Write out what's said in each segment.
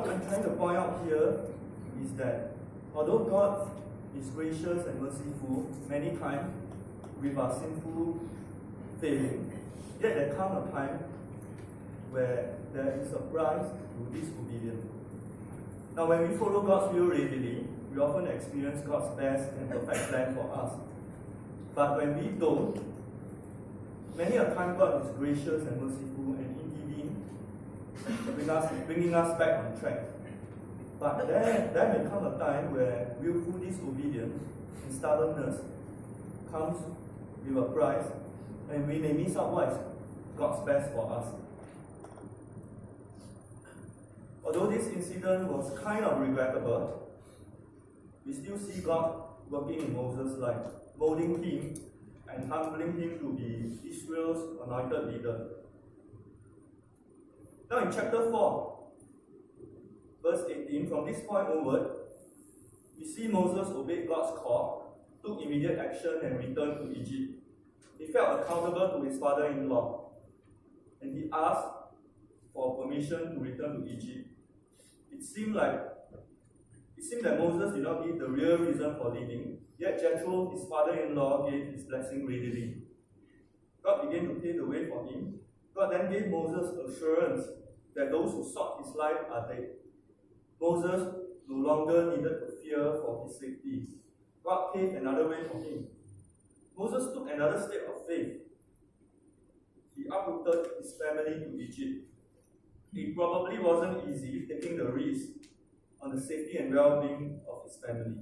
what I'm trying to point out here is that although God is gracious and merciful many times with our sinful failing, yet there comes a time where there is a price to disobedience. Now, when we follow God's will readily, we often experience God's best and perfect plan for us. But when we don't, many a time God is gracious and merciful and intervene, bringing us back on track. But there may come a time where willful disobedience and stubbornness comes with a price, and we may miss out what is God's best for us. Although this incident was kind of regrettable, we still see God working in Moses' life, molding him and humbling him to be Israel's anointed leader. Now in chapter 4, verse 18, from this point onward, we see Moses obeyed God's call, took immediate action and returned to Egypt. He felt accountable to his father-in-law, and he asked for permission to return to Egypt. It seemed that Moses did not give the real reason for leaving, yet Jethro, his father-in-law, gave his blessing readily. God began to pave the way for him. God then gave Moses assurance that those who sought his life are dead. Moses no longer needed to fear for his safety. God paved another way for him. Moses took another step of faith. He uprooted his family to Egypt. It probably wasn't easy taking the risk on the safety and well-being of his family.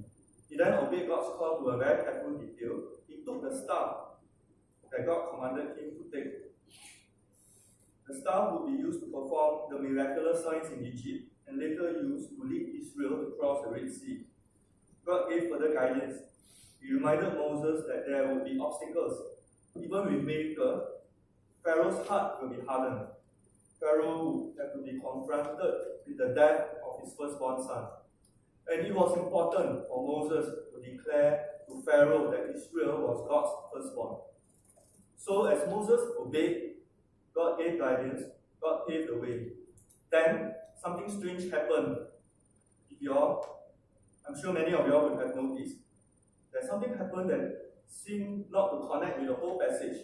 He then obeyed God's call to a very careful detail. He took the staff that God commanded him to take. The staff would be used to perform the miraculous signs in Egypt and later used to lead Israel across the Red Sea. God gave further guidance. He reminded Moses that there would be obstacles. Even with miracles, Pharaoh's heart will be hardened. Pharaoh would have to be confronted with the death of his firstborn son. And it was important for Moses to declare to Pharaoh that Israel was God's firstborn. So as Moses obeyed, God gave guidance, God paved the way. Then something strange happened. I'm sure many of you all would have noticed that something happened that seemed not to connect with the whole passage.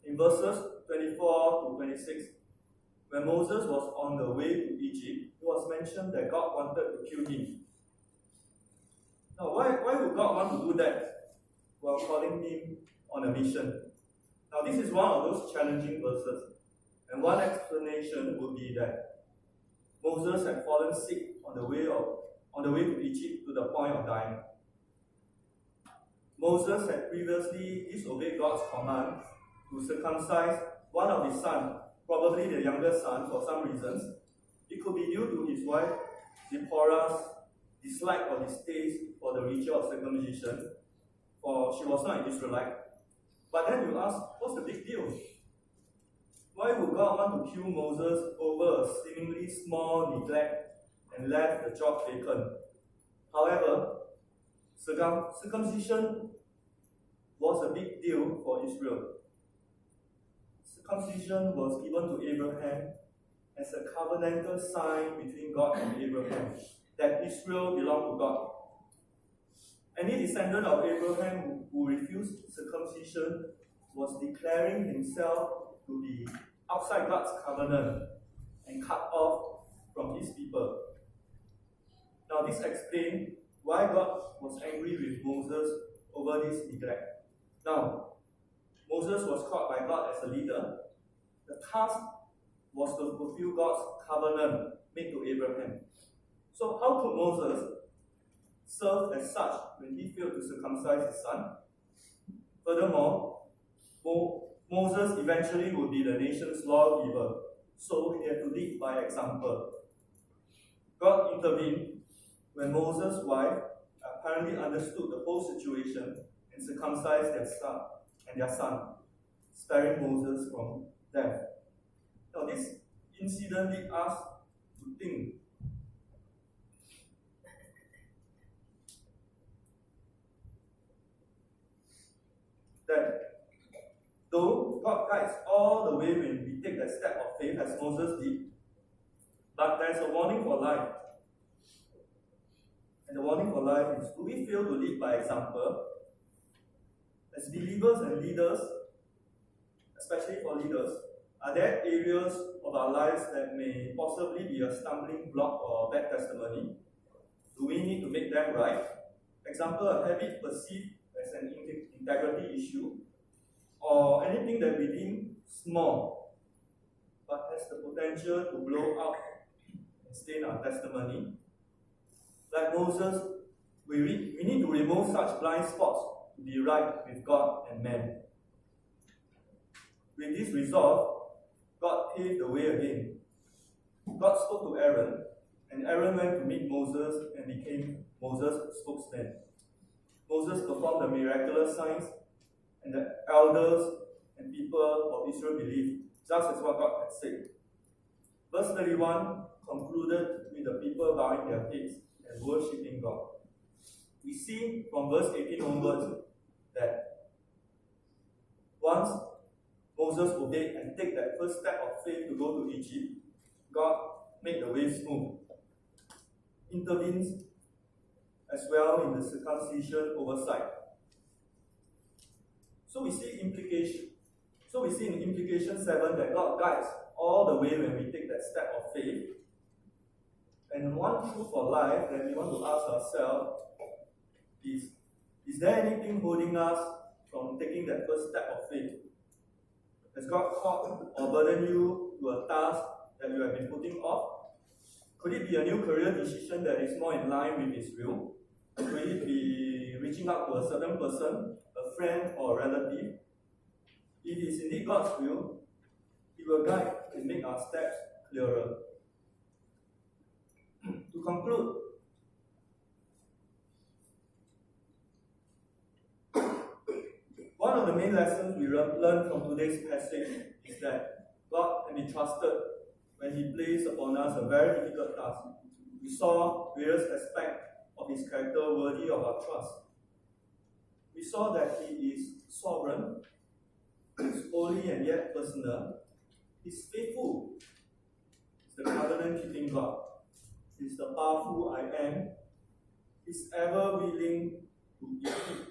In verses 24 to 26, when Moses was on the way to Egypt, it was mentioned that God wanted to kill him. Now, why would God want to do that while calling him on a mission? Now, this is one of those challenging verses, and one explanation would be that Moses had fallen sick on the way to Egypt to the point of dying. Moses had previously disobeyed God's command to circumcise one of his sons, probably the youngest son, for some reasons. It could be due to his wife Zipporah's dislike or distaste for the ritual of circumcision, for she was not an Israelite. But then you ask, what's the big deal? Why would God want to kill Moses over a seemingly small neglect and left the job vacant? However, circumcision was a big deal for Israel. Circumcision was given to Abraham as a covenantal sign between God and Abraham that Israel belonged to God. Any descendant of Abraham who refused circumcision was declaring himself to be outside God's covenant and cut off from his people. Now this explains why God was angry with Moses over this neglect. Now, Moses was called by God as a leader. The task was to fulfill God's covenant made to Abraham. So how could Moses serve as such when he failed to circumcise his son? Furthermore, Moses eventually would be the nation's lawgiver, so he had to lead by example. God intervened when Moses' wife apparently understood the whole situation and circumcised their son, sparing Moses from death. Now this incident leads us to think that though God guides all the way when we take that step of faith as Moses did, But there's a warning for life. And the warning for life is, do we fail to lead by example? As believers and leaders, especially for leaders, are there areas of our lives that may possibly be a stumbling block or bad testimony? Do we need to make them right? Example, a habit perceived as an integrity issue, or anything that we deem small but has the potential to blow up and stain our testimony. Like Moses, we need to remove such blind spots to be right with God and man. With this resolve, God paved the way again. God spoke to Aaron, and Aaron went to meet Moses and became Moses' spokesman. Moses performed the miraculous signs, and the elders and people of Israel believed, just as what God had said. Verse 31 concluded with the people bowing their heads and worshipping God. We see from verse 18 onwards that once Moses obeyed and take that first step of faith to go to Egypt, God made the way smooth, intervenes as well in the circumcision oversight. So we see in implication 7 that God guides all the way when we take that step of faith. And one truth for life that we want to ask ourselves is there anything holding us from taking that first step of faith? Has God called or burdened you to a task that you have been putting off? Could it be a new career decision that is more in line with His will? Could it be reaching out to a certain person, a friend or a relative? If it is indeed God's will, He will guide and make our steps clearer. To conclude, one of the main lessons we learn from today's passage is that God can be trusted when He places upon us a very difficult task. We saw various aspects of His character worthy of our trust. We saw that He is sovereign, He is holy and yet personal. He is faithful. He is the covenant-keeping God. He is the powerful I am. He is ever willing to equip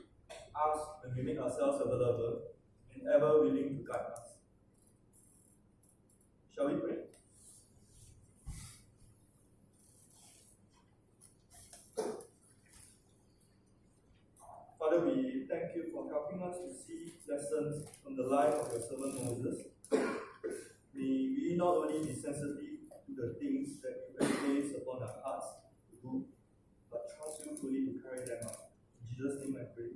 us when we make ourselves available and ever willing to guide us. Shall we pray? Father, we thank you for helping us to see lessons from the life of your servant Moses. May we not only be sensitive to the things that you have placed upon our hearts to do, but trust you fully to carry them out. In Jesus' name I pray.